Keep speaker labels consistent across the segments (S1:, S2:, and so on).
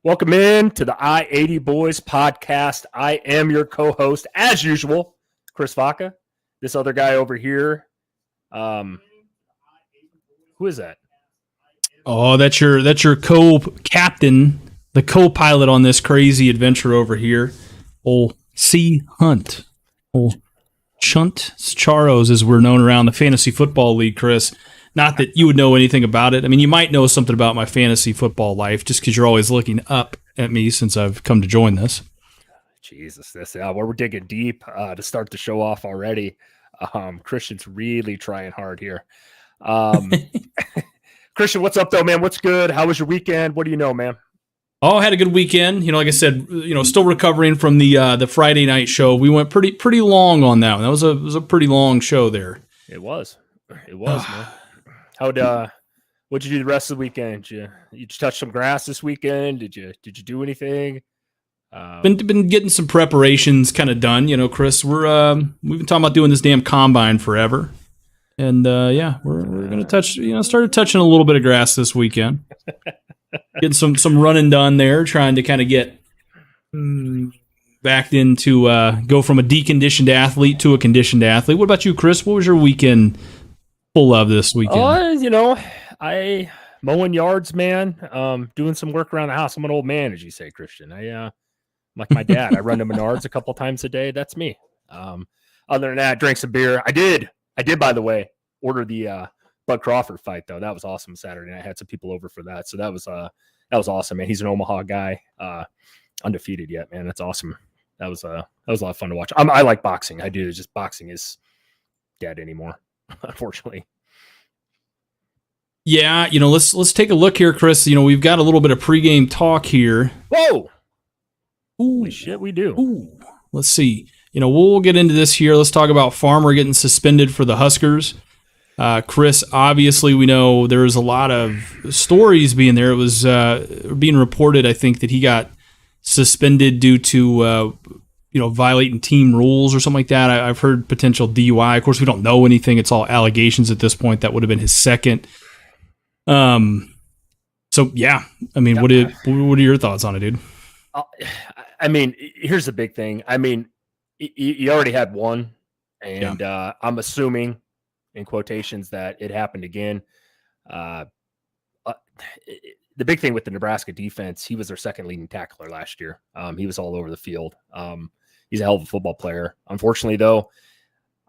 S1: Welcome in to the I-80 Boys podcast. I am your co-host, as usual, Chris Vaca. This other guy over here, who is that?
S2: Oh, that's your co-captain, the co-pilot on this crazy adventure over here. Old C. Hunt. Old Chunt Charos, as we're known around the Fantasy Football League, Chris. Not that you would know anything about it. I mean, you might know something about my fantasy football life just because you're always looking up at me since I've come to join this.
S1: Jesus, we're digging deep to start the show off already. Christian's really trying hard here. Christian, what's up, though, man? What's good? How was your weekend? What do you know, man?
S2: Oh, I had a good weekend. Like I said, still recovering from the Friday night show. We went pretty long on that one. That was a pretty long show there.
S1: It was, man. What'd you do the rest of the weekend? Did you touch some grass this weekend? Did you do anything?
S2: Been getting some preparations kind of done. Chris, we've been talking about doing this damn combine forever, and we're gonna touch. Started touching a little bit of grass this weekend. Getting some running done there, trying to kind of get back into go from a deconditioned athlete to a conditioned athlete. What about you, Chris? What was your weekend full of this weekend?
S1: I mowing yards, man. Doing some work around the house. I'm an old man, as you say, Christian. I'm like my dad. I run to Menards a couple times a day. That's me. Other than that, drank some beer. I did, by the way, order the Bud Crawford fight, though. That was awesome Saturday night. I had some people over for that. So that was awesome, man. He's an Omaha guy. Undefeated yet, man. That's awesome. That was a lot of fun to watch. I like boxing. I do. It's just boxing is dead anymore, unfortunately.
S2: Yeah, let's take a look here, Chris. We've got a little bit of pregame talk here.
S1: Whoa!
S2: Ooh.
S1: Holy shit, we do.
S2: Ooh. Let's see. We'll get into this here. Let's talk about Farmer getting suspended for the Huskers. Chris, obviously, we know there's a lot of stories being there. It was being reported, I think, that he got suspended due to violating team rules or something like that. I've heard potential DUI. Of course, we don't know anything. It's all allegations at this point. That would have been his second. So yeah, I mean, what are your thoughts on it, dude?
S1: I mean, here's the big thing. I mean, you already had one, and I'm assuming, in quotations, that it happened again. The big thing with the Nebraska defense, he was their second leading tackler last year. He was all over the field. He's a hell of a football player. Unfortunately, though,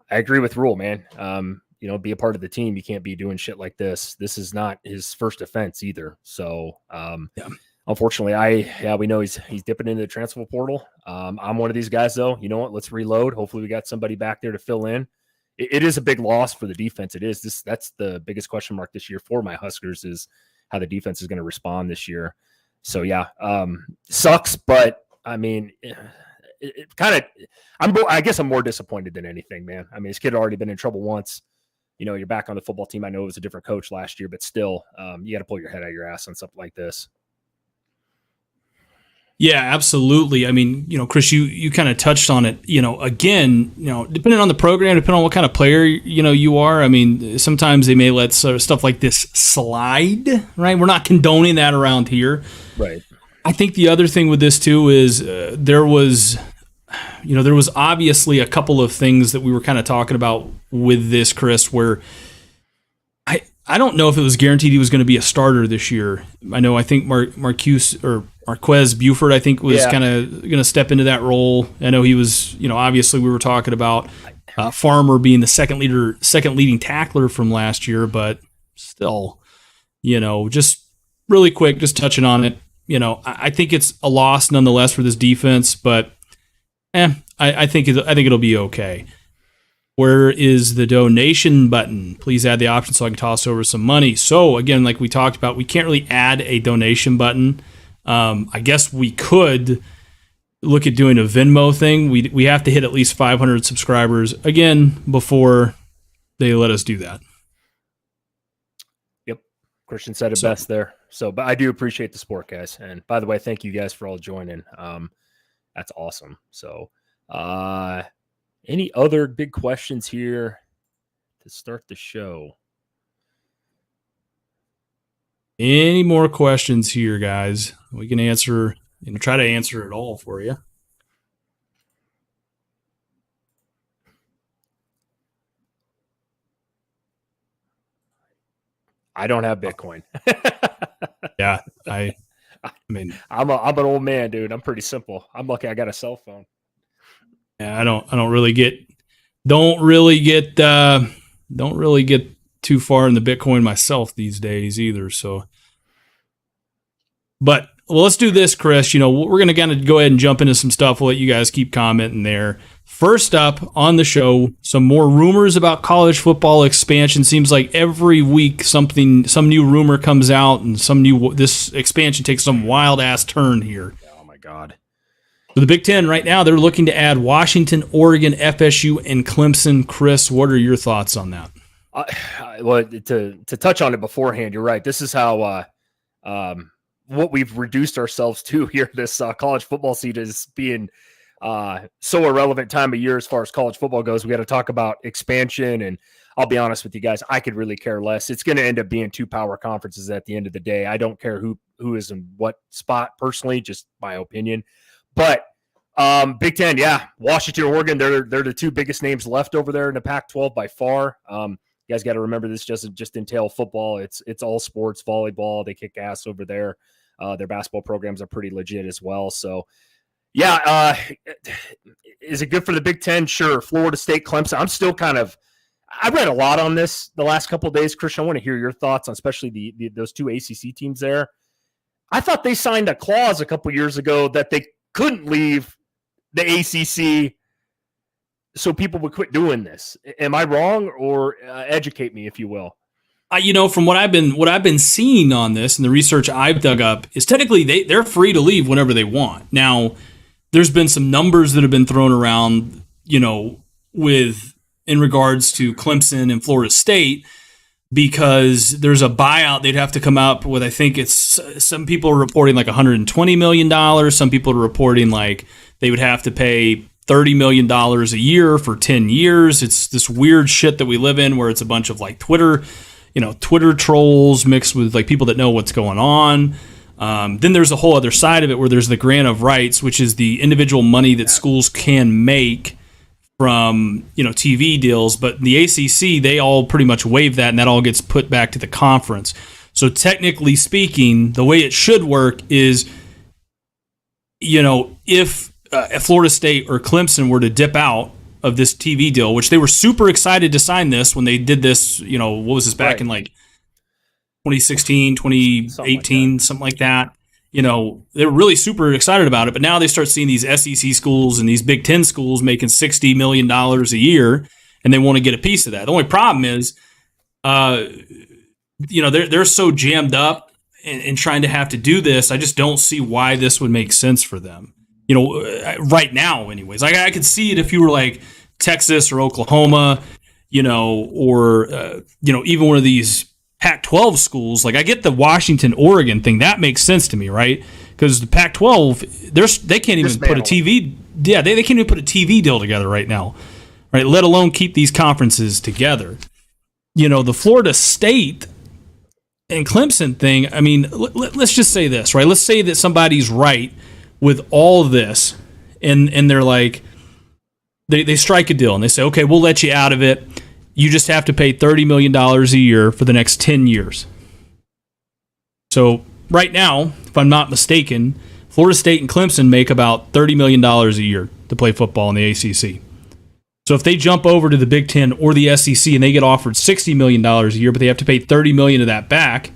S1: I agree with Rule, man. Be a part of the team. You can't be doing shit like this. This is not his first offense either. So, unfortunately, we know he's dipping into the transfer portal. I'm one of these guys, though. You know what? Let's reload. Hopefully, we got somebody back there to fill in. It is a big loss for the defense. It is. That's the biggest question mark this year for my Huskers, is how the defense is going to respond this year. So yeah, sucks, but I mean, it kind of. I guess I'm more disappointed than anything, man. I mean, this kid had already been in trouble once. You're back on the football team. I know it was a different coach last year, but still, you got to pull your head out of your ass on something like this.
S2: Yeah, absolutely. I mean, Chris, you kind of touched on it. Again, depending on the program, depending on what kind of player, you are. I mean, sometimes they may let stuff like this slide, right? We're not condoning that around here.
S1: Right.
S2: I think the other thing with this, too, is there was obviously a couple of things that we were kind of talking about with this, Chris, where I don't know if it was guaranteed he was going to be a starter this year. I think Marquez Buford, I think, was kind of going to step into that role. I know he was, obviously we were talking about Farmer being the second leading tackler from last year, but still, just really quick, just touching on it. I think it's a loss nonetheless for this defense, but I think it'll be okay. Where is the donation button? Please add the option so I can toss over some money. So again, like we talked about, we can't really add a donation button. I guess we could look at doing a Venmo thing. We have to hit at least 500 subscribers again before they let us do that.
S1: Yep. Christian said it best there. So, but I do appreciate the support, guys. And by the way, thank you guys for all joining. That's awesome. So, any other big questions here to start the show?
S2: Any more questions here, guys? We can answer, try to answer it all for you.
S1: I don't have Bitcoin.
S2: Yeah, I mean,
S1: I'm an old man, dude. I'm pretty simple. I'm lucky I got a cell phone.
S2: yeah, I don't really get too far in the Bitcoin myself these days either. So, but well, let's do this, Chris. We're going to kind of go ahead and jump into some stuff. We'll let you guys keep commenting there. First up on the show, some more rumors about college football expansion. Seems like every week some new rumor comes out, and this expansion takes some wild ass turn here.
S1: Oh my God.
S2: So the Big Ten right now, they're looking to add Washington, Oregon, FSU, and Clemson. Chris, what are your thoughts on that?
S1: Well, to touch on it beforehand, you're right. This is how what we've reduced ourselves to here. This college football season is being so irrelevant time of year as far as college football goes. We got to talk about expansion, and I'll be honest with you guys, I could really care less. It's going to end up being 2 power conferences at the end of the day. I don't care who is in what spot personally, just my opinion. But Big Ten, yeah, Washington, Oregon, they're the 2 biggest names left over there in the Pac-12 by far. You guys got to remember, this doesn't just entail football. It's all sports, volleyball. They kick ass over there. Their basketball programs are pretty legit as well. So, yeah, is it good for the Big Ten? Sure. Florida State, Clemson. I'm still I read a lot on this the last couple of days. Christian, I want to hear your thoughts on especially those 2 ACC teams there. I thought they signed a clause a couple years ago that they couldn't leave the ACC so people would quit doing this. Am I wrong, or educate me, if you will?
S2: From what I've been seeing on this and the research I've dug up is technically they're free to leave whenever they want. Now, there's been some numbers that have been thrown around, in regards to Clemson and Florida State, because there's a buyout they'd have to come up with. I think it's some people are reporting like $120 million. Some people are reporting like they would have to pay $30 million a year for 10 years. It's this weird shit that we live in where it's a bunch of like Twitter trolls mixed with like people that know what's going on. Then there's a whole other side of it where there's the grant of rights, which is the individual money that schools can make from TV deals. But the ACC, they all pretty much waive that, and that all gets put back to the conference. So technically speaking, the way it should work is, if Florida State or Clemson were to dip out of this TV deal, which they were super excited to sign this when they did this, what was this back in like 2016, 2018, something like that. They were really super excited about it, but now they start seeing these SEC schools and these Big Ten schools making $60 million a year, and they want to get a piece of that. The only problem is, they're so jammed up and trying to have to do this. I just don't see why this would make sense for them. Right now, anyways. Like, I could see it if you were like Texas or Oklahoma, or even one of these Pac-12 schools. Like, I get the Washington, Oregon thing. That makes sense to me, right? Because the Pac-12, they can't even put a TV. Yeah, they can't even put a TV deal together right now, right? Let alone keep these conferences together. The Florida State and Clemson thing. I mean, let's just say this, right? Let's say that somebody's right with all of this, and they're like, they strike a deal and they say, okay, we'll let you out of it. You just have to pay $30 million a year for the next 10 years. So right now, if I'm not mistaken, Florida State and Clemson make about $30 million a year to play football in the ACC. So if they jump over to the Big Ten or the SEC and they get offered $60 million a year, but they have to pay $30 million of that back,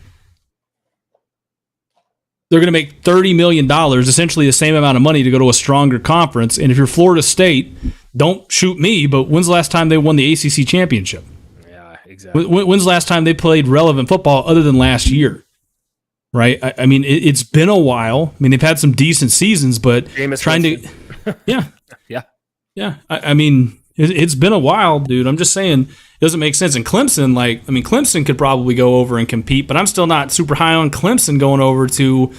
S2: they're going to make $30 million, essentially the same amount of money to go to a stronger conference. And if you're Florida State, don't shoot me, but when's the last time they won the ACC championship?
S1: Yeah, exactly.
S2: When's the last time they played relevant football other than last year? Right? I mean, it's been a while. I mean, they've had some decent seasons, but
S1: Jameis
S2: trying
S1: Winston.
S2: to... Yeah.
S1: Yeah.
S2: Yeah. I mean, it's been a while, dude. I'm just saying, it doesn't make sense. And Clemson, Clemson could probably go over and compete, but I'm still not super high on Clemson going over to...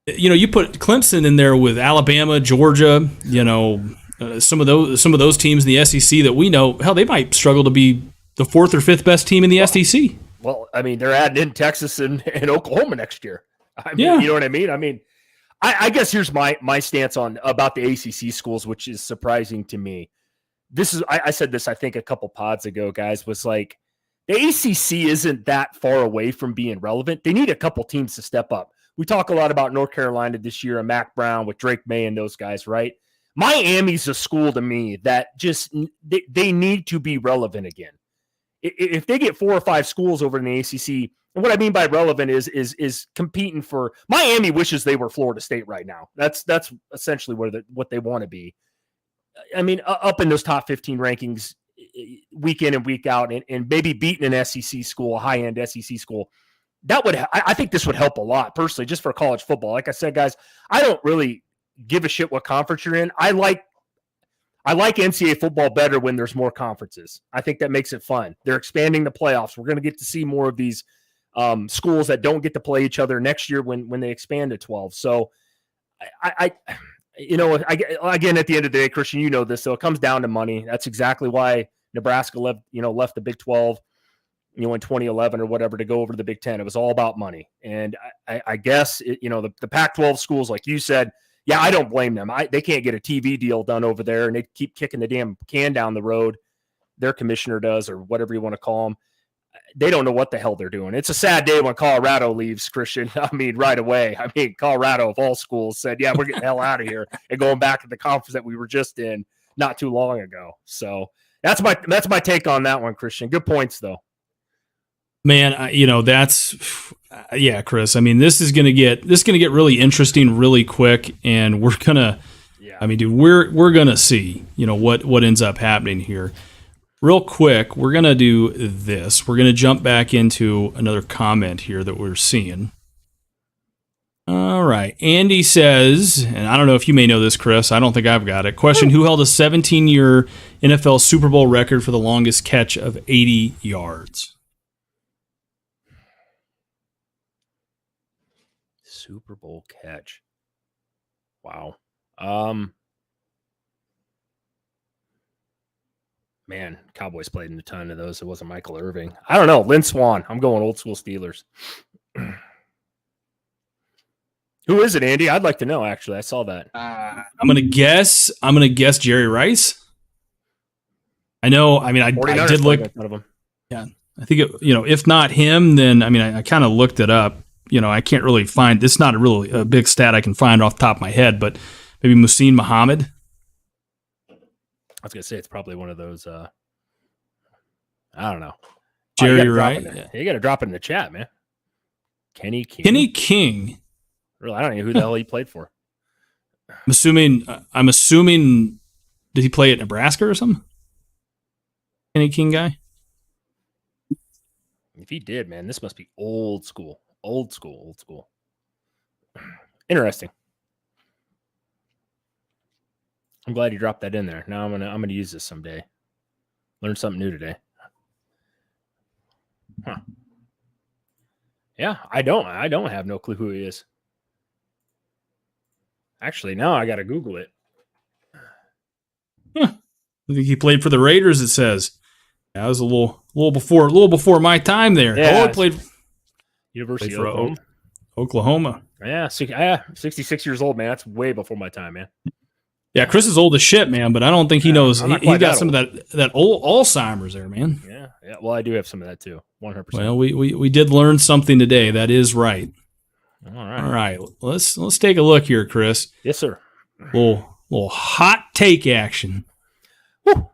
S2: you put Clemson in there with Alabama, Georgia, some of those teams in the SEC that we know, hell, they might struggle to be the 4th or 5th best team in the SEC.
S1: Well, I mean, they're adding in Texas and Oklahoma next year. I mean,
S2: Yeah.
S1: you know what I mean? I mean, I guess here's my stance on about the ACC schools, which is surprising to me. This is I said this I think a couple pods ago, guys, was like the ACC isn't that far away from being relevant. They need a couple teams to step up. We talk a lot about North Carolina this year and Mac Brown with Drake May and those guys, right? Miami's a school to me that just they need to be relevant again. If they get 4 or 5 schools over in the ACC, and what I mean by relevant is competing for. Miami wishes they were Florida State right now. That's essentially what they want to be. I mean, up in those top 15 rankings week in and week out, and maybe beating an SEC school, a high end SEC school. That would I think this would help a lot personally, just for college football. Like I said, guys, I don't really give a shit what conference you're in. I like NCAA football better when there's more conferences. I think that makes it fun. They're expanding the playoffs. We're going to get to see more of these schools that don't get to play each other next year when they expand to 12. So again, at the end of the day, Christian, you know this, so it comes down to money. That's exactly why Nebraska left the Big 12, in 2011 or whatever, to go over to the Big 10. It was all about money. And I guess, the Pac-12 schools, like you said, yeah, I don't blame them. They can't get a TV deal done over there, and they keep kicking the damn can down the road. Their commissioner does, or whatever you want to call them. They don't know what the hell they're doing. It's a sad day when Colorado leaves, Christian. I mean, right away. I mean, Colorado, of all schools, said, yeah, we're getting the hell out of here and going back to the conference that we were just in not too long ago. So that's my take on that one, Christian. Good points, though.
S2: Man, Chris. I mean, this is gonna get really interesting really quick, and we're gonna. Yeah. I mean, dude, we're gonna see what ends up happening here. Real quick, we're going to do this. We're going to jump back into another comment here that we're seeing. All right. Andy says, and I don't know if you may know this, Chris. I don't think I've got it. Question, who held a 17-year NFL Super Bowl record for the longest catch of 80 yards?
S1: Super Bowl catch. Wow. Man, Cowboys played in a ton of those. It wasn't Michael Irving. I don't know. Lynn Swann. I'm going old school Steelers. Who is it, Andy? I'd like to know, actually. I saw that.
S2: I'm gonna guess Jerry Rice. I know. I mean, I did look. Yeah, I think if not him, then I kind of looked it up. I can't really find. It's not a big stat I can find off the top of my head, but maybe Muhsin Muhammad.
S1: I was going to say it's probably one of those, I don't know.
S2: Jerry Rice.
S1: You got to drop it in the chat, man. Kenny
S2: King.
S1: Really, I don't know who the hell he played for.
S2: I'm assuming, did he play at Nebraska or something? Kenny King guy?
S1: If he did, man, this must be old school. Old school. Interesting. I'm glad you dropped that in there. Now I'm gonna use this someday. Learn something new today. Huh. Yeah, I don't have no clue who he is. Actually, now I gotta Google it.
S2: I think he played for the Raiders, it says. That was a little before my time there.
S1: Yeah,
S2: he played
S1: University of
S2: Oklahoma.
S1: Yeah, 66 years old, man. That's way before my time, man.
S2: Yeah, Chris is old as shit, man, but I don't think he knows. He got some of that old Alzheimer's there, man.
S1: Yeah. Well, I do have some of that too, 100%.
S2: Well, we did learn something today. That is right.
S1: All
S2: right. Let's take a look here, Chris.
S1: Yes, sir.
S2: Little hot take action. Woo.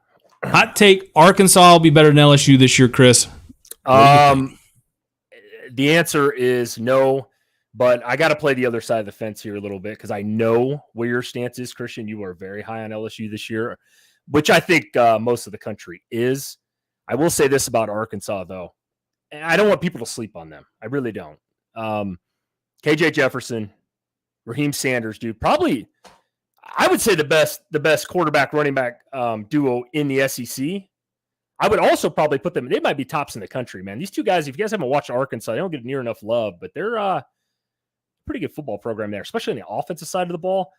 S2: Hot take: Arkansas will be better than LSU this year, Chris.
S1: The answer is no. But I got to play the other side of the fence here a little bit because I know where your stance is, Christian. You are very high on LSU this year, which I think most of the country is. I will say this about Arkansas, though. I don't want people to sleep on them. I really don't. KJ Jefferson, Raheem Sanders, dude, probably I would say the best quarterback running back duo in the SEC. I would also probably put them. They might be tops in the country, man. These two guys, if you guys haven't watched Arkansas, they don't get near enough love, but they're pretty good football program there, especially on the offensive side of the ball.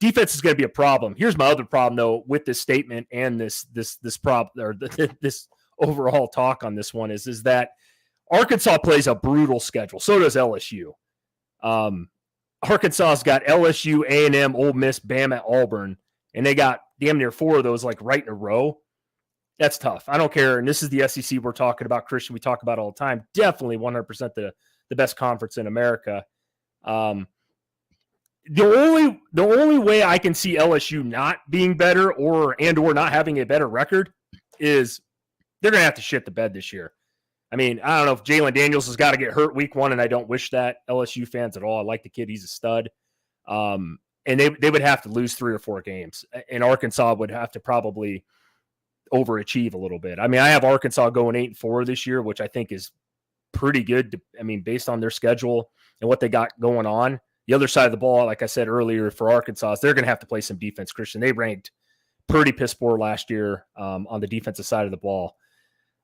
S1: Defense is going to be a problem. Here's my other problem, though, with this statement and this problem or this overall talk on this one is that Arkansas plays a brutal schedule. So does LSU. Arkansas's got LSU, A&M, Ole Miss, Bama, Auburn, and they got damn near 4 of those like right in a row. That's tough. I don't care. And this is the SEC we're talking about, Christian. We talk about all the time. Definitely 100% the best conference in America. The only way I can see LSU not being better or not having a better record is they're going to have to shit the bed this year. I mean, I don't know if Jalen Daniels has got to get hurt week 1, and I don't wish that LSU fans at all. I like the kid. He's a stud. And they would have to lose 3 or 4 games. And Arkansas would have to probably overachieve a little bit. I mean, I have Arkansas going 8-4 this year, which I think is pretty good. Based on their schedule and what they got going on. The other side of the ball, like I said earlier, for Arkansas, they're going to have to play some defense, Christian. They ranked pretty piss poor last year on the defensive side of the ball.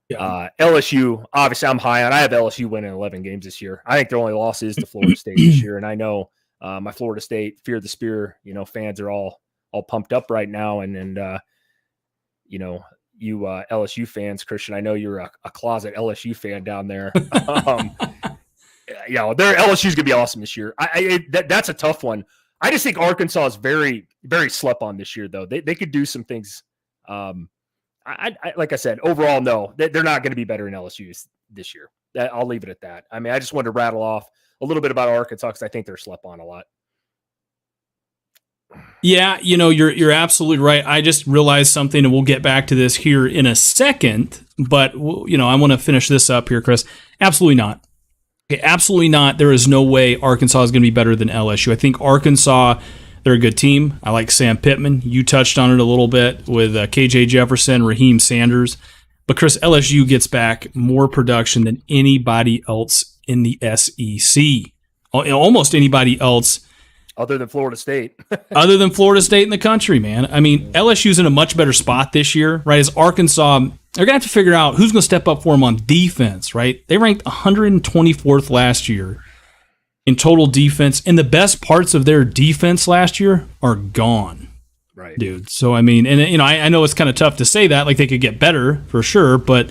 S1: Yeah. LSU, obviously, I'm high on. I have LSU winning 11 games this year. I think their only loss is to Florida State this year, and I know my Florida State Fear the Spear, fans are all pumped up right now, and you LSU fans, Christian, I know you're a closet LSU fan down there. Their LSU's gonna be awesome this year. That's a tough one. I just think Arkansas is very, very slept on this year, though. They could do some things. I like I said, overall, no, they're not going to be better than LSU this year. I'll leave it at that. I mean, I just wanted to rattle off a little bit about Arkansas because I think they're slept on a lot.
S2: Yeah, you're absolutely right. I just realized something, and we'll get back to this here in a second. But I want to finish this up here, Chris. Absolutely not. Okay, absolutely not. There is no way Arkansas is going to be better than LSU. I think Arkansas, they're a good team. I like Sam Pittman. You touched on it a little bit with KJ Jefferson, Raheem Sanders. But Chris, LSU gets back more production than anybody else in the SEC. Almost anybody else.
S1: Other than Florida State.
S2: Other than Florida State in the country, man. I mean, LSU's in a much better spot this year, right? As Arkansas, they're going to have to figure out who's going to step up for them on defense, right? They ranked 124th last year in total defense, and the best parts of their defense last year are gone.
S1: Right.
S2: Dude. So, I mean, and I know it's kind of tough to say that. Like, they could get better for sure, but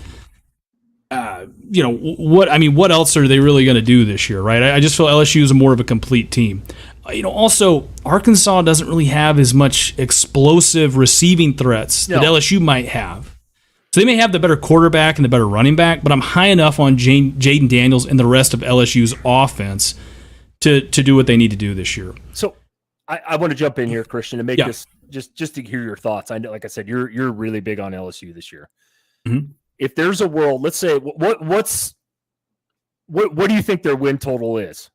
S2: what else are they really going to do this year, right? I just feel LSU is more of a complete team. Also, Arkansas doesn't really have as much explosive receiving threats that LSU might have. So they may have the better quarterback and the better running back, but I'm high enough on Jaden Daniels and the rest of LSU's offense to do what they need to do this year.
S1: So I want to jump in here, Christian, and make this just to hear your thoughts. I know, like I said, you're really big on LSU this year.
S2: Mm-hmm.
S1: If there's a world, let's say, what do you think their win total is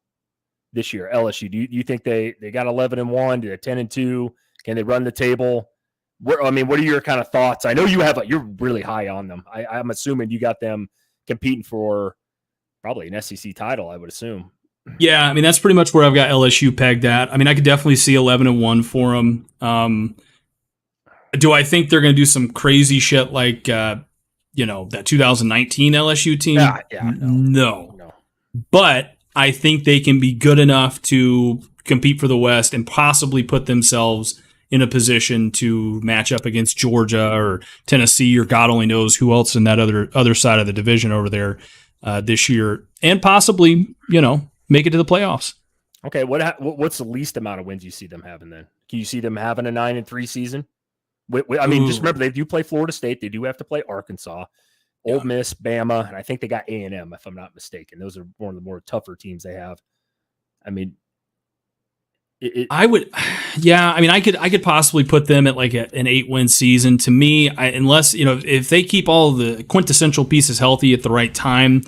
S1: this year, LSU? Do you think they got 11-1? Do they 10-2? Can they run the table? What are your kind of thoughts? I know you're really high on them. I'm assuming you got them competing for probably an SEC title, I would assume.
S2: Yeah, I mean, that's pretty much where I've got LSU pegged at. I mean, I could definitely see 11-1 for them. Do I think they're going to do some crazy shit like, that 2019 LSU team? No. But I think they can be good enough to compete for the West and possibly put themselves in a position to match up against Georgia or Tennessee or God only knows who else in that other side of the division over there this year, and possibly, make it to the playoffs.
S1: Okay, what's the least amount of wins you see them having then? Can you see them having a 9-3 season? Just remember, they do play Florida State. They do have to play Arkansas, Ole Miss, Bama, and I think they got A&M, if I'm not mistaken. Those are one of the more tougher teams they have. I mean, I could possibly put them at like an 8-win season. To me, unless if they keep all the quintessential pieces healthy at the right time,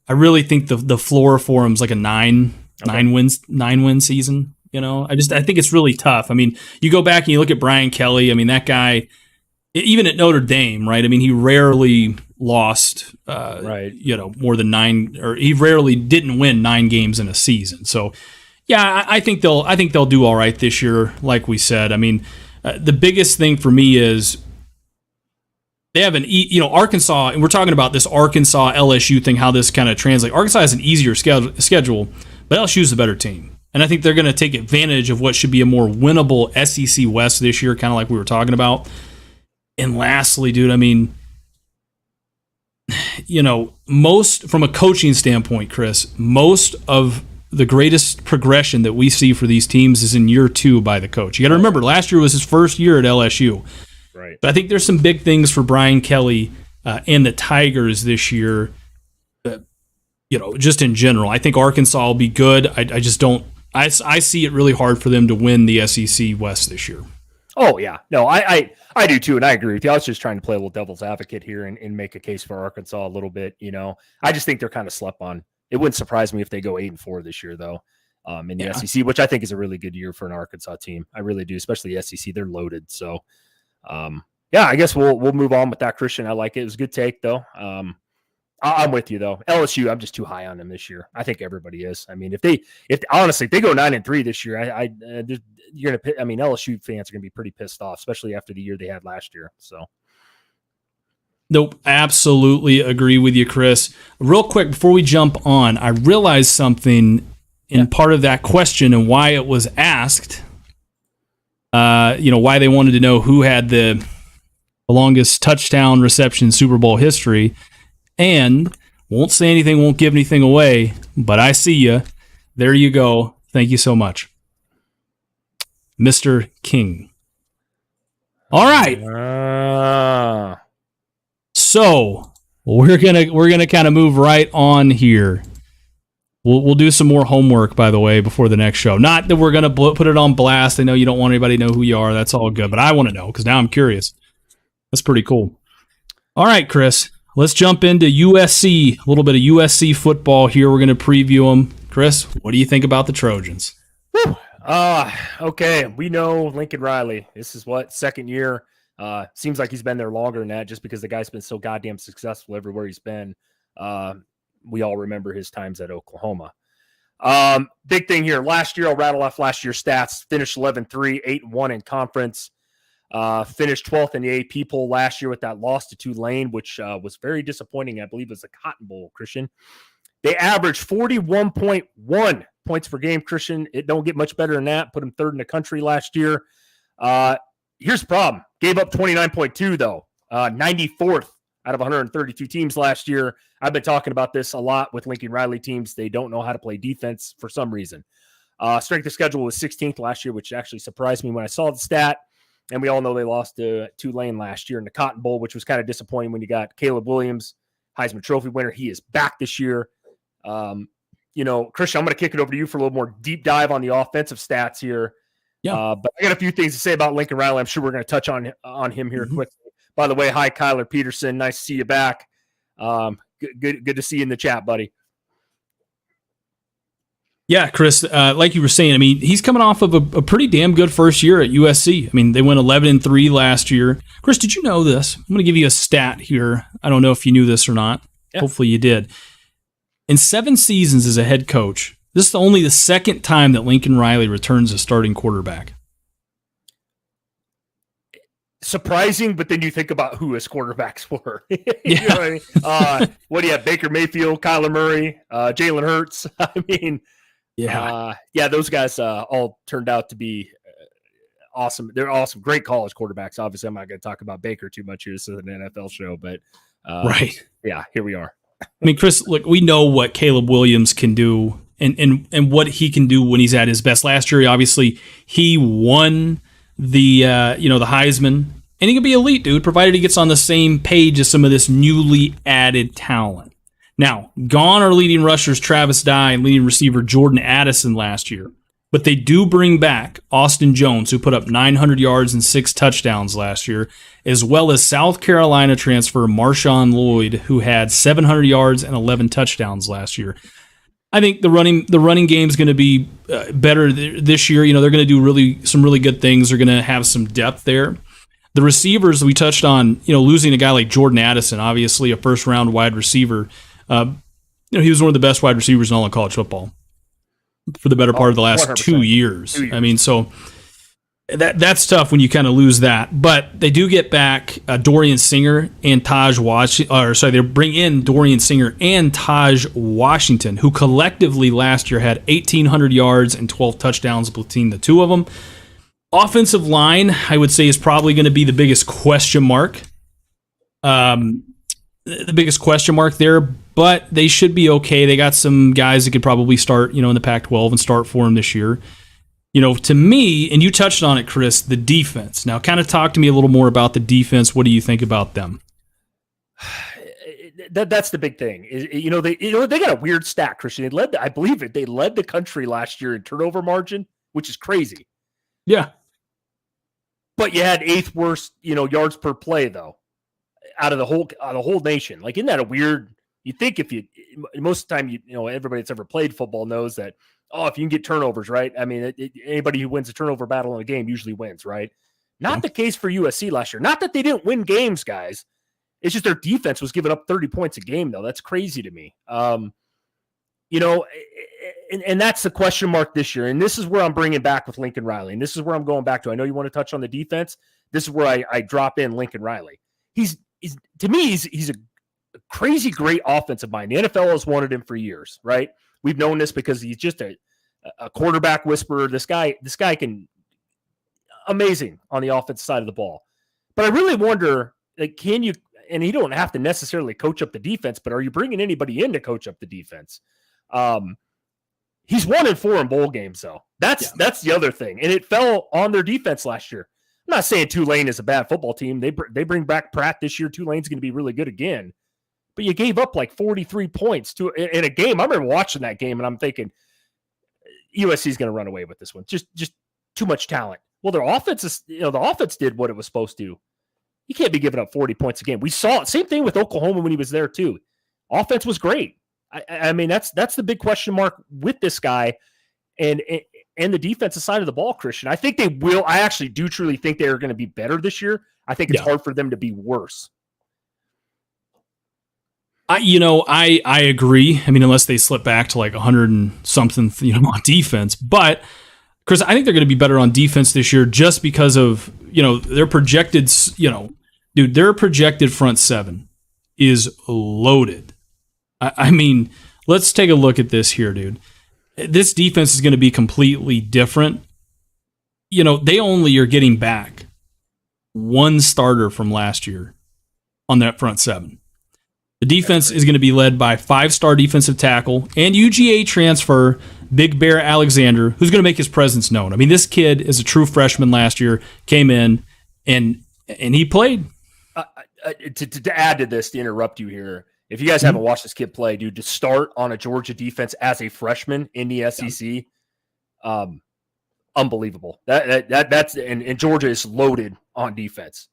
S1: I really think the floor for them is like a 9-win season. I think it's really tough. I mean, you go back and you look at Brian Kelly. I mean, that guy, even at Notre Dame, right? I mean, he rarely lost, more than 9, or he rarely didn't win 9 games in a season. So, yeah, I think they'll do all right this year. Like we said, I mean, the biggest thing for me is they have Arkansas, and we're talking about this Arkansas LSU thing, how this kind of translates. Arkansas has an easier schedule, but LSU is the better team. And I think they're going to take advantage of what should be a more winnable SEC West this year, kind of like we were talking about. And lastly, dude, I mean,
S2: most from a coaching standpoint, Chris, most of the greatest progression that we see for these teams is in year 2 by the coach. You got to remember, last year was his first year at LSU.
S1: Right.
S2: But I think there's some big things for Brian Kelly and the Tigers this year. Just in general, I think Arkansas will be good. I just don't. I see it really hard for them to win the SEC West this year.
S1: Oh yeah, no, I do too, and I agree with you. I was just trying to play a little devil's advocate here and make a case for Arkansas a little bit. I just think they're kind of slept on. It wouldn't surprise me if they go 8-4 this year, though, in the SEC, which I think is a really good year for an Arkansas team. I really do, especially the SEC. They're loaded. So, I guess we'll move on with that, Christian. I like it. It was a good take, though. I'm with you though. LSU, I'm just too high on them this year. I think everybody is. I mean, if they go 9-3 this year, you're gonna. I mean, LSU fans are gonna be pretty pissed off, especially after the year they had last year. So.
S2: Nope, absolutely agree with you, Chris. Real quick, before we jump on, I realized something in part of that question and why it was asked. Why they wanted to know who had the longest touchdown reception in Super Bowl history. And won't say anything, won't give anything away, but I see you. There you go. Thank you so much, Mr. King. All right. So we're gonna kind of move right on here. We'll do some more homework, by the way, before the next show. Not that we're gonna put it on blast. I know you don't want anybody to know who you are. That's all good, but I want to know because now I'm curious. That's pretty cool. All right, Chris. Let's jump into USC, a little bit of USC football here. We're going to preview them. Chris, what do you think about the Trojans?
S1: Okay. We know Lincoln Riley. This is second year. Seems like he's been there longer than that just because the guy's been so goddamn successful everywhere he's been. We all remember his times at Oklahoma. Big thing here. Last year, I'll rattle off last year's stats. Finished 11-3, 8-1 in conference. Finished 12th in the AP poll last year with that loss to Tulane, which was very disappointing. I believe it was the Cotton Bowl, Christian. They averaged 41.1 points per game, Christian. It don't get much better than that. Put them third in the country last year. Here's the problem. Gave up 29.2, though. 94th out of 132 teams last year. I've been talking about this a lot with Lincoln Riley teams. They don't know how to play defense for some reason. Strength of schedule was 16th last year, which actually surprised me when I saw the stat. And we all know they lost to Tulane last year in the Cotton Bowl, which was kind of disappointing when you got Caleb Williams, Heisman Trophy winner. He is back this year. Christian, I'm going to kick it over to you for a little more deep dive on the offensive stats here.
S2: Yeah.
S1: But I got a few things to say about Lincoln Riley. I'm sure we're going to touch on him here quickly. By the way, hi, Kyler Peterson. Nice to see you back. Good to see you in the chat, buddy.
S2: Yeah, Chris, like you were saying, I mean, he's coming off of a pretty damn good first year at USC. I mean, they went 11-3 last year. Chris, did you know this? I'm going to give you a stat here. I don't know if you knew this or not. Yeah. Hopefully you did. In 7 seasons as a head coach, this is only the second time that Lincoln Riley returns as starting quarterback.
S1: Surprising, but then you think about who his quarterbacks were. You know what I mean? What do you have? Baker Mayfield, Kyler Murray, Jalen Hurts. I mean, those guys all turned out to be awesome. They're awesome, great college quarterbacks. Obviously, I'm not going to talk about Baker too much here. This is an NFL show, but
S2: right.
S1: Yeah, here we are.
S2: I mean, Chris, look, we know what Caleb Williams can do and what he can do when he's at his best. Last year, obviously, he won the Heisman, and he can be elite, dude, provided he gets on the same page as some of this newly added talent. Now, gone are leading rushers Travis Dye and leading receiver Jordan Addison last year, but they do bring back Austin Jones, who put up 900 yards and 6 touchdowns last year, as well as South Carolina transfer Marshawn Lloyd, who had 700 yards and 11 touchdowns last year. I think the running game is going to be better this year. They're going to do some really good things. They're going to have some depth there. The receivers we touched on, losing a guy like Jordan Addison, obviously a first-round wide receiver. He was one of the best wide receivers in all of college football for the better part of the last 2 years. I mean, so that's tough when you kind of lose that. But they do get back Dorian Singer and they bring in Dorian Singer and Taj Washington, who collectively last year had 1,800 yards and 12 touchdowns between the two of them. Offensive line, I would say, is probably going to be the biggest question mark. the biggest question mark there, but they should be okay. They got some guys that could probably start, in the Pac-12 and start for them this year. To me, and you touched on it, Chris, the defense. Now, kind of talk to me a little more about the defense. What do you think about them?
S1: That's the big thing. They got a weird stat, Christian. I believe it. They led the country last year in turnover margin, which is crazy.
S2: Yeah.
S1: But you had 8th worst, yards per play though, out of the whole nation. Like, isn't that a weird? You think most of the time, everybody that's ever played football knows that. Oh, if you can get turnovers, right? I mean, anybody who wins a turnover battle in a game usually wins, right? Not the case for USC last year. Not that they didn't win games, guys. It's just their defense was giving up 30 points a game, though. That's crazy to me. And that's the question mark this year. And this is where I'm bringing back with Lincoln Riley. And this is where I'm going back to. I know you want to touch on the defense. This is where I drop in Lincoln Riley. He's a crazy great offensive mind. The NFL has wanted him for years, right? We've known this because he's just a quarterback whisperer. This guy can amazing on the offensive side of the ball. But I really wonder, can you? And you don't have to necessarily coach up the defense, but are you bringing anybody in to coach up the defense? He's 1-4 in bowl games, though. That's the other thing, and it fell on their defense last year. I'm not saying Tulane is a bad football team. They bring back Pratt this year. Tulane's going to be really good again. But you gave up like 43 points in a game. I remember watching that game, and I'm thinking USC is going to run away with this one. Just too much talent. Well, their offense the offense did what it was supposed to. You can't be giving up 40 points a game. We saw it. Same thing with Oklahoma when he was there too. Offense was great. I mean, that's the big question mark with this guy and the defensive side of the ball, Christian. I think they will. I actually do truly think they are going to be better this year. I think it's hard for them to be worse.
S2: I agree. I mean, unless they slip back to like 100 and something, on defense. But Chris, I think they're going to be better on defense this year just because of, their projected, their projected front seven is loaded. I mean, let's take a look at this here, dude. This defense is going to be completely different. They only are getting back one starter from last year on that front seven. The defense is going to be led by 5-star defensive tackle and UGA transfer Big Bear Alexander, who's going to make his presence known. I mean, this kid is a true freshman last year, came in, and he played.
S1: To add to this, to interrupt you here, if you guys haven't watched this kid play, dude, to start on a Georgia defense as a freshman in the SEC, unbelievable. That's and Georgia is loaded on defense.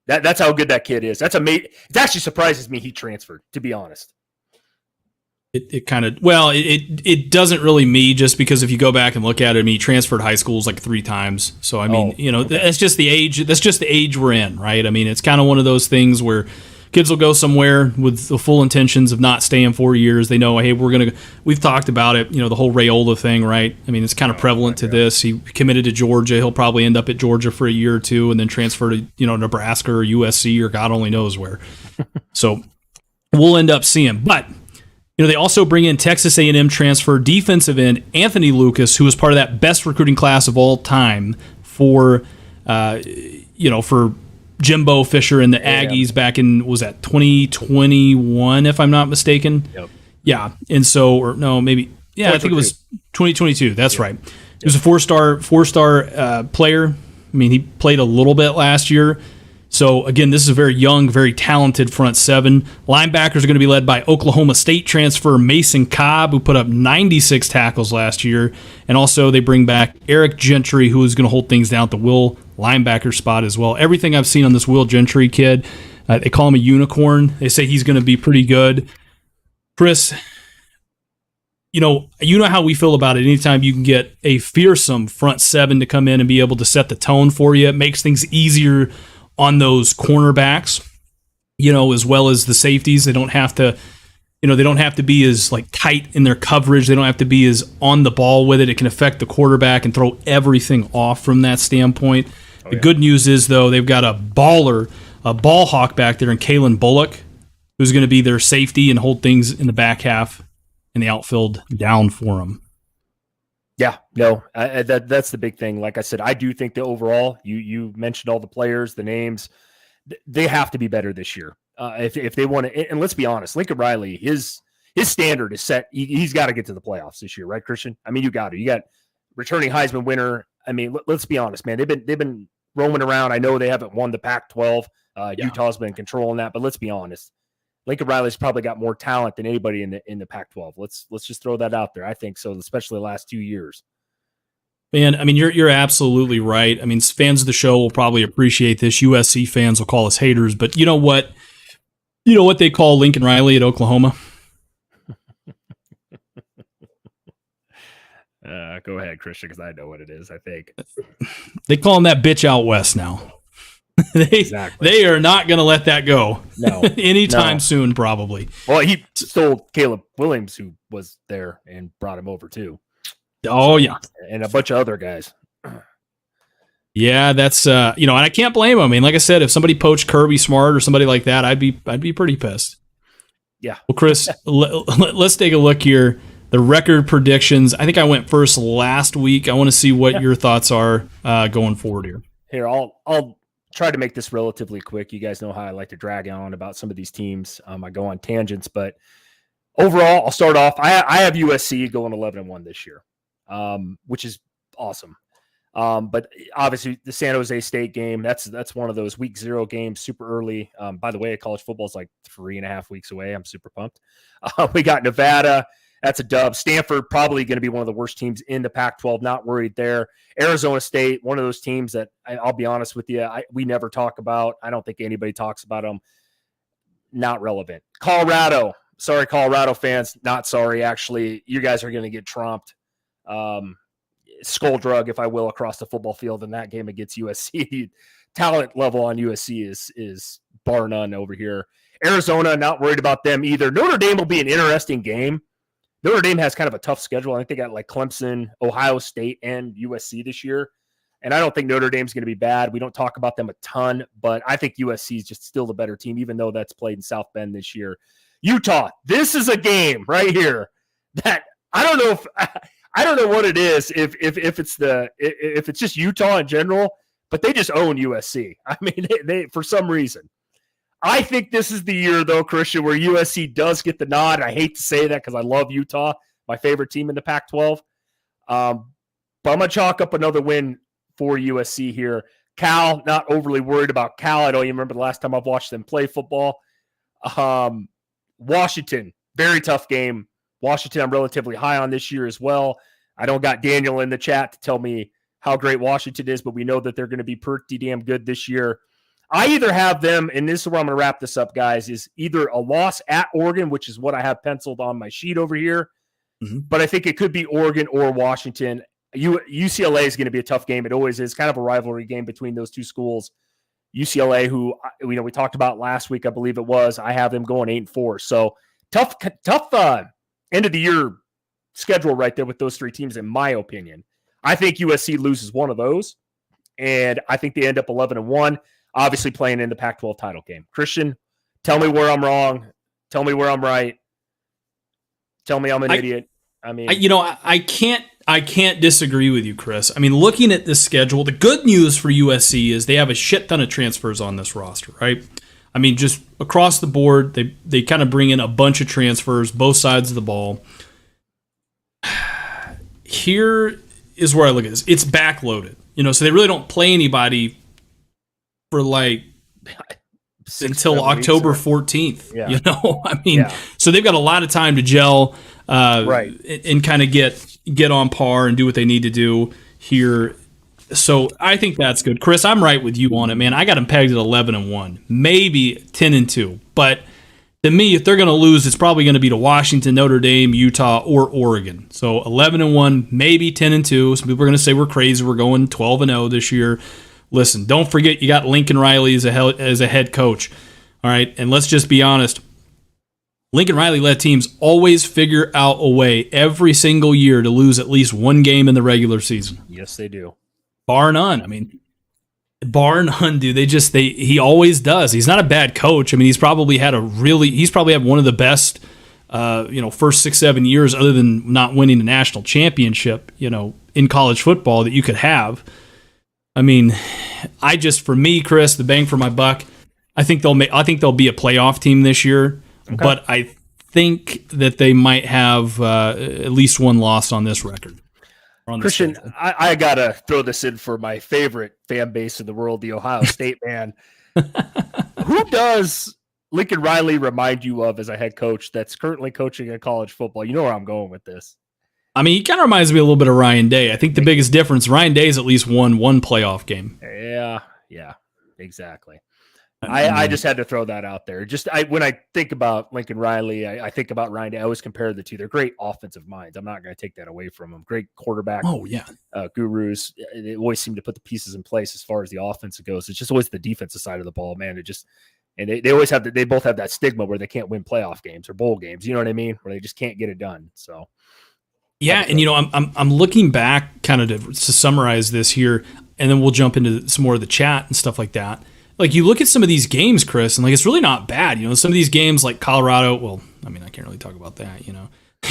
S1: That's how good that kid is. That's amazing. It actually surprises me he transferred, to be honest.
S2: It kind of, it doesn't really me, just because if you go back and look at it, I mean, he transferred high schools like 3 times. So, I mean, that's just the age. That's just the age we're in, right? I mean, it's kind of one of those things where kids will go somewhere with the full intentions of not staying 4 years. They know, hey, we've talked about it, the whole Raiola thing, right? I mean, it's kind of prevalent to this. He committed to Georgia. He'll probably end up at Georgia for a year or two and then transfer to, Nebraska or USC or God only knows where. So we'll end up seeing. But, they also bring in Texas A&M transfer defensive end Anthony Lucas, who was part of that best recruiting class of all time for Jimbo Fisher and the Aggies back in, was that 2021, if I'm not mistaken? Yep. Yeah. And so, or no, maybe, I think it was 2022. That's right. He was a four-star player. I mean, he played a little bit last year. So, again, this is a very young, very talented front seven. Linebackers are going to be led by Oklahoma State transfer Mason Cobb, who put up 96 tackles last year. And also they bring back Eric Gentry, who is going to hold things down at the will linebacker spot as well. Everything I've seen on this Will Gentry kid, they call him a unicorn. They say he's going to be pretty good. Chris, you know how we feel about it. Anytime you can get a fearsome front seven to come in and be able to set the tone for you, it makes things easier on those cornerbacks, as well as the safeties. They don't have to, they don't have to be as tight in their coverage. They don't have to be as on the ball with it. It can affect the quarterback and throw everything off from that standpoint. The good news is, though, they've got a ball hawk back there in Kalen Bullock, who's going to be their safety and hold things in the back half and the outfield down for them.
S1: Yeah, no, that's the big thing. Like I said, I do think that overall, you mentioned all the players, the names, they have to be better this year. If they want to, and let's be honest, Lincoln Riley, his standard is set. He's got to get to the playoffs this year, right, Christian? I mean, you got returning Heisman winner. I mean, let's be honest, man. They've been roaming around. I know they haven't won the Pac-12. Utah's been controlling that, but let's be honest. Lincoln Riley's probably got more talent than anybody in the Pac-12. Let's just throw that out there. I think so, especially the last 2 years.
S2: Man, I mean, you're absolutely right. I mean, fans of the show will probably appreciate this. USC fans will call us haters, but you know what? You know what they call Lincoln Riley at Oklahoma?
S1: Go ahead, Christian, because I know what it is, I think.
S2: They call him that bitch out west now. They are not going to let that go.
S1: No.
S2: Anytime soon, probably.
S1: Well, he stole Caleb Williams, who was there, and brought him over, too.
S2: Oh, yeah.
S1: And a bunch of other guys.
S2: Yeah, that's and I can't blame him. I mean, like I said, if somebody poached Kirby Smart or somebody like that, I'd be pretty pissed.
S1: Yeah.
S2: Well, Chris, let's take a look here. The record predictions. I think I went first last week. I want to see what your thoughts are going forward here.
S1: Here, I'll try to make this relatively quick. You guys know how I like to drag on about some of these teams. I go on tangents, but overall, I'll start off. I have USC going 11-1 this year, which is awesome. But obviously the San Jose State game, that's one of those week 0 games, super early. By the way, college football is like 3.5 weeks away. I'm super pumped. We got Nevada. That's a dub. Stanford, probably going to be one of the worst teams in the Pac-12. Not worried there. Arizona State, one of those teams that I'll be honest with you, we never talk about. I don't think anybody talks about them. Not relevant. Colorado. Sorry, Colorado fans. Not sorry, actually. You guys are going to get trumped. Skull drug, if I will, across the football field in that game against USC. Talent level on USC is bar none over here. Arizona, not worried about them either. Notre Dame will be an interesting game. Notre Dame has kind of a tough schedule. I think they got like Clemson, Ohio State, and USC this year. And I don't think Notre Dame's going to be bad. We don't talk about them a ton, but I think USC is just still the better team, even though that's played in South Bend this year. Utah, this is a game right here that I don't know what it is if it's just Utah in general, but they just own USC. I mean, they for some reason. I think this is the year, though, Christian, where USC does get the nod. I hate to say that because I love Utah, my favorite team in the Pac-12. But I'm going to chalk up another win for USC here. Cal, not overly worried about Cal. I don't even remember the last time I've watched them play football. Washington, very tough game. Washington, I'm relatively high on this year as well. I don't got Daniel in the chat to tell me how great Washington is, but we know that they're going to be pretty damn good this year. I either have them, and this is where I'm going to wrap this up, guys, is either a loss at Oregon, which is what I have penciled on my sheet over here, but I think it could be Oregon or Washington. UCLA is going to be a tough game. It always is, kind of a rivalry game between those two schools. UCLA, who we talked about last week, I believe it was, I have them going 8-4. So tough end of the year schedule right there with those three teams, in my opinion. I think USC loses one of those, and I think they end up 11-1. Obviously playing in the Pac-12 title game. Christian, tell me where I'm wrong. Tell me where I'm right. Tell me I'm an idiot. I mean,
S2: I can't disagree with you, Chris. I mean, looking at this schedule, the good news for USC is they have a shit ton of transfers on this roster, right? I mean, just across the board, they kind of bring in a bunch of transfers, both sides of the ball. Here is where I look at this. It's backloaded, so they really don't play anybody for like until October 14th.
S1: Yeah.
S2: I mean, so they've got a lot of time to gel,
S1: right,
S2: and kind of get on par and do what they need to do here. So I think that's good. Chris, I'm right with you on it, man. I got them pegged at 11-1, maybe 10-2. But to me, if they're going to lose, it's probably going to be to Washington, Notre Dame, Utah, or Oregon. So 11-1, maybe 10-2. Some people are going to say we're crazy. We're going 12-0 this year. Listen, don't forget you got Lincoln Riley as a head coach. All right, and let's just be honest. Lincoln Riley-led teams always figure out a way every single year to lose at least one game in the regular season.
S1: Yes, they do.
S2: Bar none. I mean, bar none, dude. He always does. He's not a bad coach. I mean, he's probably had one of the best, first 6-7 years, other than not winning a national championship, in college football that you could have. I mean, for me, Chris, the bang for my buck, I think they'll be a playoff team this year, but I think that they might have at least one loss on this record.
S1: Christian, I gotta throw this in for my favorite fan base in the world, the Ohio State man. Who does Lincoln Riley remind you of as a head coach that's currently coaching in college football? You know where I'm going with this.
S2: I mean, he kind of reminds me a little bit of Ryan Day. I think the biggest difference, Ryan Day's at least won one playoff game.
S1: Yeah, exactly. I just had to throw that out there. When I think about Lincoln Riley, I think about Ryan Day. I always compare the two. They're great offensive minds. I'm not going to take that away from them. Great quarterback.
S2: Oh, yeah.
S1: Gurus. They always seem to put the pieces in place as far as the offense goes. It's just always the defensive side of the ball, man. They always have they both have that stigma where they can't win playoff games or bowl games. You know what I mean? Where they just can't get it done. So.
S2: Yeah, and I'm looking back kind of to summarize this here, and then we'll jump into some more of the chat and stuff like that. Like, you look at some of these games, Chris, and like, it's really not bad. Some of these games like Colorado, well, I mean, I can't really talk about that, He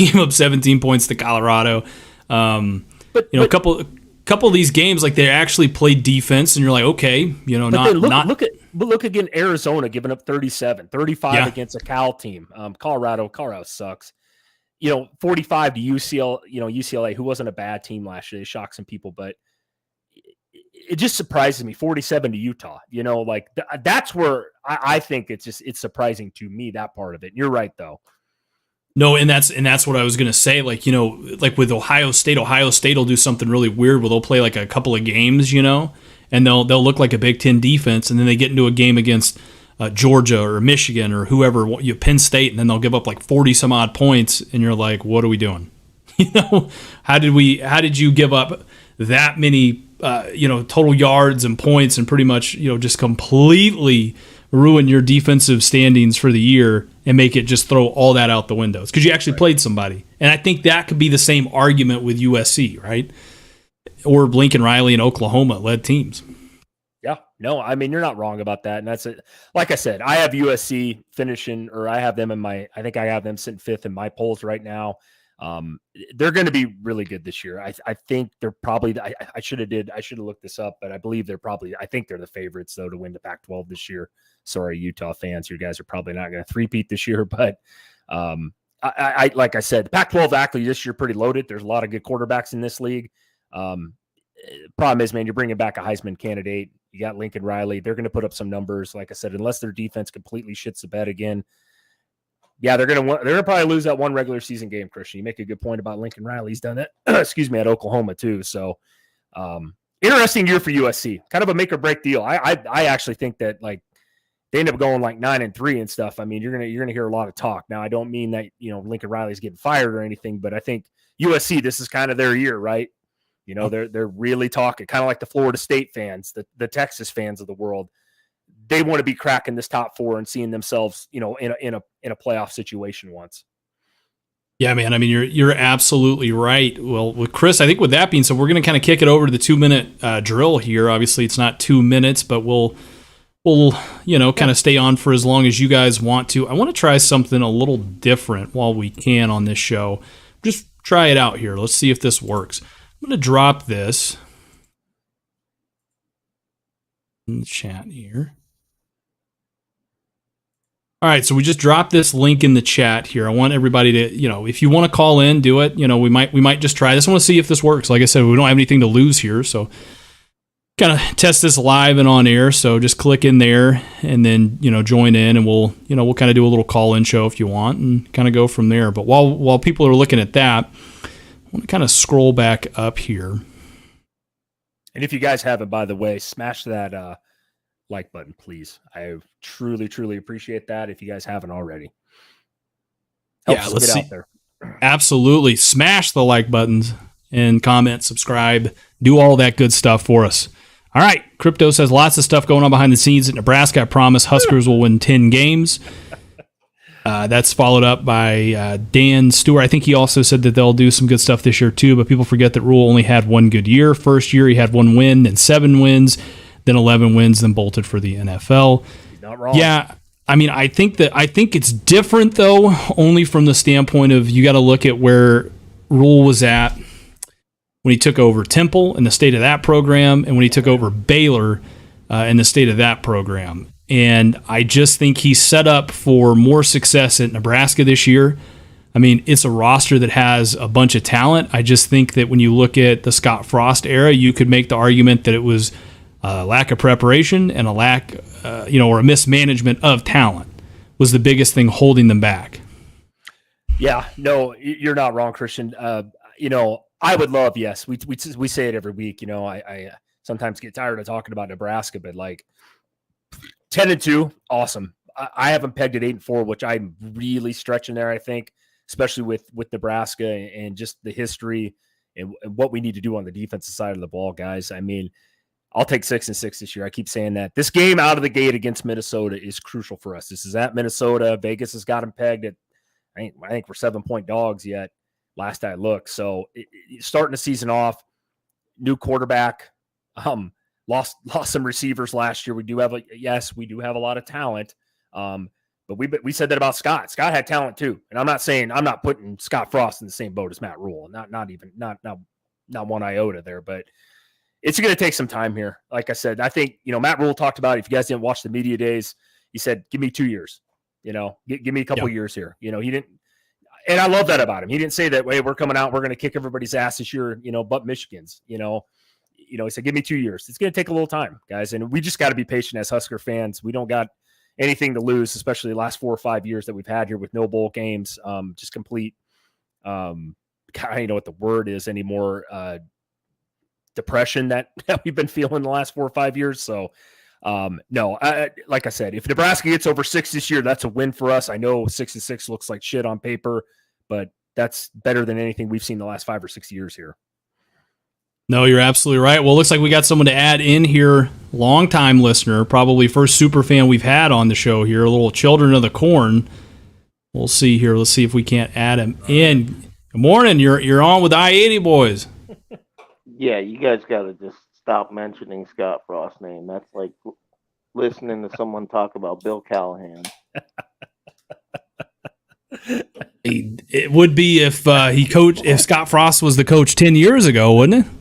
S2: gave up 17 points to Colorado. A couple of these games, like, they actually played defense, and you're like, okay,
S1: look again, Arizona giving up 37, 35 against a Cal team. Colorado sucks. 45 to UCLA, who wasn't a bad team last year. They shocked some people, but it just surprises me. 47 to Utah, that's where I think it's surprising to me, that part of it. And you're right, though.
S2: No, and that's what I was going to say. Like with Ohio State will do something really weird where they'll play like a couple of games, and they'll look like a Big Ten defense, and then they get into a game against Georgia or Michigan or whoever, Penn State, and then they'll give up like 40 some odd points, and you're like, what are we doing? How did you give up that many total yards and points and pretty much just completely ruin your defensive standings for the year and make it just throw all that out the windows because you actually played somebody. And I think that could be the same argument with USC, right? Or Lincoln Riley and Oklahoma led teams.
S1: Yeah, no, I mean, you're not wrong about that. And that's it. Like I said, I have USC finishing, or I have them I think I have them sitting fifth in my polls right now. They're going to be really good this year. I think they're probably, I should have looked this up, but I believe I think they're the favorites though to win the Pac-12 this year. Sorry, Utah fans, you guys are probably not going to three-peat this year, but, I like I said, the Pac-12 actually this year pretty loaded. There's a lot of good quarterbacks in this league. Problem is, man, you're bringing back a Heisman candidate. You got Lincoln Riley. They're going to put up some numbers. Like I said, unless their defense completely shits the bed again. Yeah, they're going to probably lose that one regular season game, Christian. You make a good point about Lincoln Riley. He's done that, at Oklahoma too. So, interesting year for USC. Kind of a make or break deal. I actually think that like they end up going like 9-3 and stuff. I mean, you're gonna hear a lot of talk. Now, I don't mean that Lincoln Riley's getting fired or anything, but I think USC, this is kind of their year, right? They're really talking, kind of like the Florida State fans, the Texas fans of the world. They want to be cracking this top four and seeing themselves, in a playoff situation once.
S2: Yeah, man. I mean, you're absolutely right. Well, with Chris, I think with that being said, we're going to kind of kick it over to the 2-minute drill here. Obviously, it's not 2 minutes, but we'll kind of stay on for as long as you guys want to. I want to try something a little different while we can on this show. Just try it out here. Let's see if this works. I'm going to drop this in the chat here. All right, so we just dropped this link in the chat here. I want everybody to, if you want to call in, do it. We might just try this. I want to see if this works. Like I said, we don't have anything to lose here, so kind of test this live and on air. So just click in there and then join in, and we'll kind of do a little call-in show if you want, and kind of go from there. But while people are looking at that, I want to kind of scroll back up here.
S1: And if you guys haven't, by the way, smash that like button, please. I truly, truly appreciate that if you guys haven't already. Helps us get out there.
S2: Absolutely. Smash the like buttons and comment, subscribe, do all that good stuff for us. All right. Crypto says lots of stuff going on behind the scenes at Nebraska. I promise Huskers will win 10 games. That's followed up by Dan Stewart. I think he also said that they'll do some good stuff this year too, but people forget that Rule only had one good year. First year he had 1 win, then 7 wins, then 11 wins, then bolted for the NFL.
S1: Not wrong.
S2: Yeah, I mean, I think it's different though, only from the standpoint of you got to look at where Rule was at when he took over Temple and the state of that program, and when he took over Baylor and the state of that program. And I just think he's set up for more success at Nebraska this year. I mean, it's a roster that has a bunch of talent. I just think that when you look at the Scott Frost era, you could make the argument that it was a lack of preparation and a lack, or a mismanagement of talent was the biggest thing holding them back.
S1: Yeah, no, you're not wrong, Christian. I would love, yes, we say it every week. I sometimes get tired of talking about Nebraska, but like 10-2, awesome. I have them pegged at 8-4, which I'm really stretching there. I think, especially with Nebraska and just the history and what we need to do on the defensive side of the ball, guys. I mean, I'll take 6-6 this year. I keep saying that. This game out of the gate against Minnesota is crucial for us. This is at Minnesota. Vegas has got them pegged at, I think we're 7-point dogs yet, last I looked. So starting the season off, new quarterback, lost some receivers last year. We do have a lot of talent. But we said that about Scott. Scott had talent too. And I'm not putting Scott Frost in the same boat as Matt Rule. Not one iota there, but it's going to take some time here. Like I said, I think, Matt Rule talked about, if you guys didn't watch the media days, he said, give me 2 years, give me a couple years here. He didn't, and I love that about him. He didn't say that, hey, we're coming out, we're going to kick everybody's ass this year, but Michigan's, he said, give me 2 years. It's going to take a little time, guys. And we just got to be patient as Husker fans. We don't got anything to lose, especially the last 4 or 5 years that we've had here with no bowl games, just complete, I don't know what the word is anymore, depression that we've been feeling the last 4 or 5 years. So, no, like I said, if Nebraska gets over 6 this year, that's a win for us. I know 6-6 looks like shit on paper, but that's better than anything we've seen the last 5 or 6 years here.
S2: No, you're absolutely right. Well, it looks like we got someone to add in here, longtime listener, probably first super fan we've had on the show here, a little Children of the Corn. We'll see here. Let's see if we can't add him in. Good morning. You're on with I-80 boys.
S3: Yeah, you guys got to just stop mentioning Scott Frost's name. That's like listening to someone talk about Bill Callahan.
S2: It would be if Scott Frost was the coach 10 years ago, wouldn't it?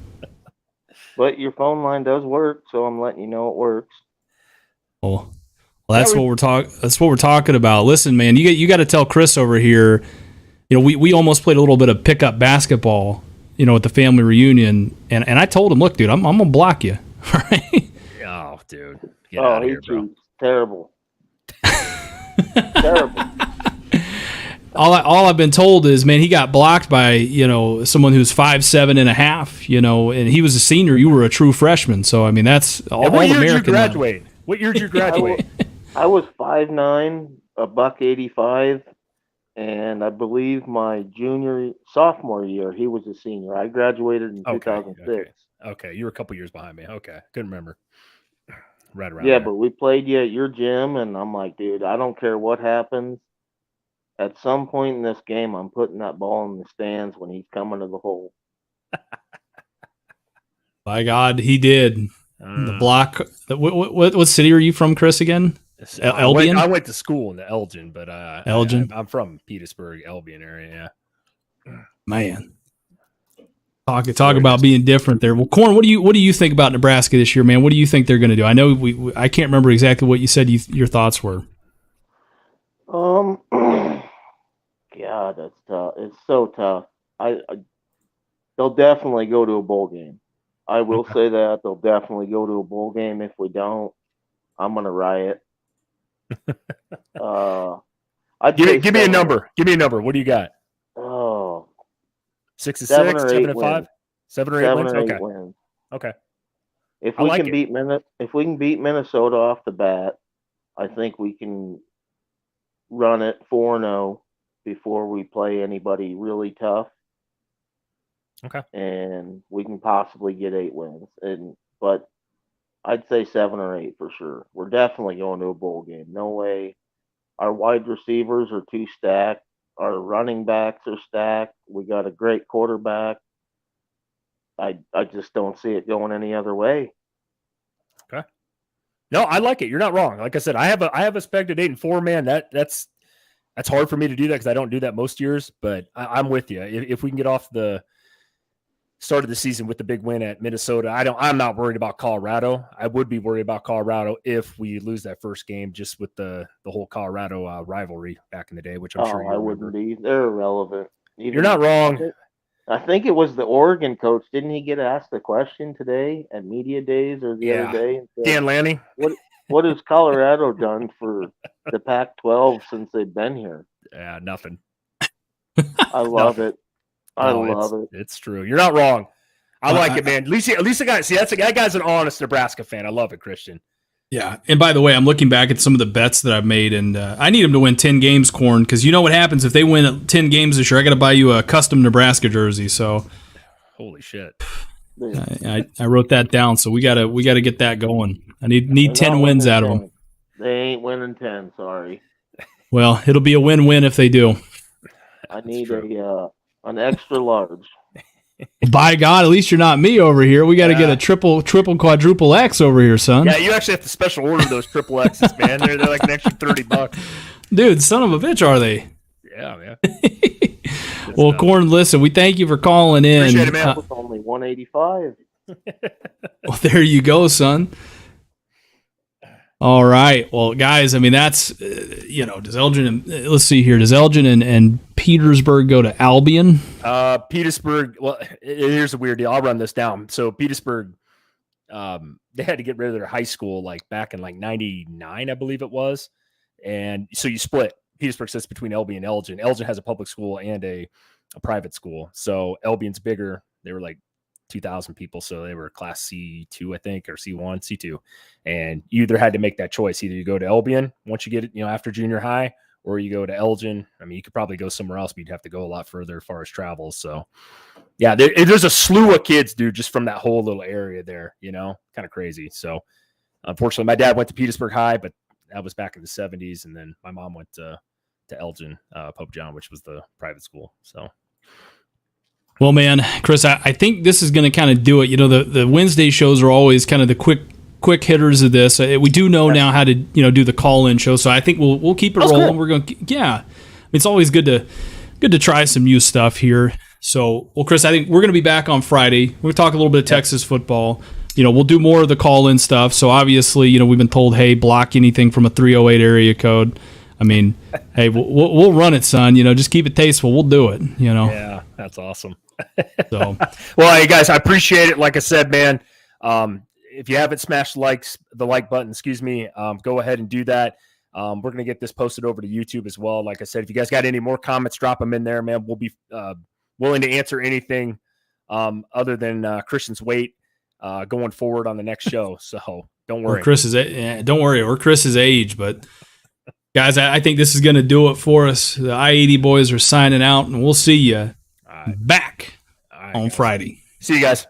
S3: But your phone line does work, so I'm letting you know it works.
S2: Well, that's what we're talking about. Listen, man, you got to tell Chris over here. We almost played a little bit of pickup basketball, at the family reunion, and I told him, look, dude, I'm gonna block you. Right?
S1: Oh, dude, get out of here, bro.
S3: Terrible. Terrible.
S2: All I've been told is, man, he got blocked by, someone who's 5'7.5", and he was a senior. You were a true freshman. So, I mean, that's all
S1: what year
S2: American.
S1: Did you graduate? What year did you graduate?
S3: I was 5'9", $185, and I believe my sophomore year, he was a senior. I graduated in 2006.
S1: Okay, you were a couple years behind me. Okay, couldn't remember. Right around.
S3: Yeah,
S1: there.
S3: but we played you at your gym, and I'm like, dude, I don't care what happens. At some point in this game, I'm putting that ball in the stands when he's coming to the hole.
S2: By God, he did. The block. What city are you from, Chris, again? Albion?
S1: I went to school in the Elgin, but
S2: Elgin?
S1: I'm from Petersburg, Albion area, yeah.
S2: Man. Talk about being different there. Well, Corn, what do you think about Nebraska this year, man? What do you think they're going to do? I know I can't remember exactly what you said your thoughts were.
S3: God, that's tough. It's so tough. They'll definitely go to a bowl game. I will say that they'll definitely go to a bowl game. If we don't, I'm gonna riot.
S1: Give me a number. Give me a number. What do you got?
S3: Oh,
S1: 6-6,
S3: 7 or
S1: 5, 7 or 8 wins. Okay.
S3: Wins.
S1: Okay.
S3: If we can beat Minnesota off the bat, I think we can run it 4-0 before we play anybody really tough.
S1: Okay.
S3: And we can possibly get 8 wins. But I'd say 7 or 8 for sure. We're definitely going to a bowl game. No way. Our wide receivers are too stacked. Our running backs are stacked. We got a great quarterback. I just don't see it going any other way.
S1: Okay. No, I like it. You're not wrong. Like I said, I have a spec at 8-4, man. That's hard for me to do that because I don't do that most years. But I'm with you. If we can get off the started the season with the big win at Minnesota. I'm not worried about Colorado. I would be worried about Colorado if we lose that first game, just with the whole Colorado rivalry back in the day, which I'm sure you
S3: I
S1: remember.
S3: wouldn't be. They're irrelevant.
S1: You're not wrong.
S3: I think it was the Oregon coach. Didn't he get asked the question today at media days or the other day?
S1: Dan Lanning.
S3: What has Colorado done for the Pac-12 since they've been here?
S1: Yeah, nothing.
S3: I love it. I love it.
S1: It's true. You're not wrong. I like it, man. At least the guy. See, that guy's an honest Nebraska fan. I love it, Christian.
S2: Yeah. And by the way, I'm looking back at some of the bets that I've made, and I need them to win 10 games, Corn, because you know what happens if they win 10 games this year. I got to buy you a custom Nebraska jersey. So,
S1: holy shit!
S2: I wrote that down. So we gotta get that going. I need 10 wins out of them.
S3: They ain't winning 10. Sorry.
S2: Well, it'll be a win-win if they do.
S3: I need an extra large.
S2: By God, at least you're not me over here. We got to get a triple, quadruple X over here, son.
S1: Yeah, you actually have to special order those triple X's, man. They're like an extra $30.
S2: Dude, son of a bitch, are they?
S1: Yeah, man.
S2: Well, Corn, listen, we thank you for calling in.
S3: Appreciate it, man. It's only $185.
S2: Well, there you go, son. All right. Well, guys, I mean, that's, does Elgin, let's see here. Does Elgin and Petersburg go to Albion?
S1: Petersburg, well, here's a weird deal. I'll run this down. So Petersburg, they had to get rid of their high school like back in like 99, I believe it was. And so you split. Petersburg sits between Albion and Elgin. Elgin has a public school and a private school. So Albion's bigger. They were like 2,000 people, so they were class C2, I think, or C1, C2, and you either had to make that choice. Either you go to Albion once you get it, after junior high, or you go to Elgin. I mean, you could probably go somewhere else, but you'd have to go a lot further as far as travel. So, yeah, there's a slew of kids, dude, just from that whole little area there. Kind of crazy. So, unfortunately, my dad went to Petersburg High, but that was back in the 70s, and then my mom went to Elgin, Pope John, which was the private school. So.
S2: Well, man, Chris, I think this is going to kind of do it. The Wednesday shows are always kind of the quick hitters of this. We do know now how to do the call-in show, so I think we'll keep it rolling. Cool. We're going, it's always good to try some new stuff here. So, well, Chris, I think we're going to be back on Friday. We'll talk a little bit of Texas football. We'll do more of the call-in stuff. So obviously, we've been told, hey, block anything from a 308 area code. I mean, hey, we'll run it, son. Just keep it tasteful. We'll do it.
S1: Yeah, that's awesome.
S2: So,
S1: well, hey guys, I appreciate it. Like I said, man, if you haven't smashed the like button, go ahead and do that. We're going to get this posted over to YouTube as well. Like I said, if you guys got any more comments, drop them in there, man. We'll be willing to answer anything other than Christian's weight going forward on the next show. So don't worry.
S2: Don't worry, or Chris's age. But guys, I think this is going to do it for us. The I-80 boys are signing out, and we'll see you back on Friday.
S1: See you guys.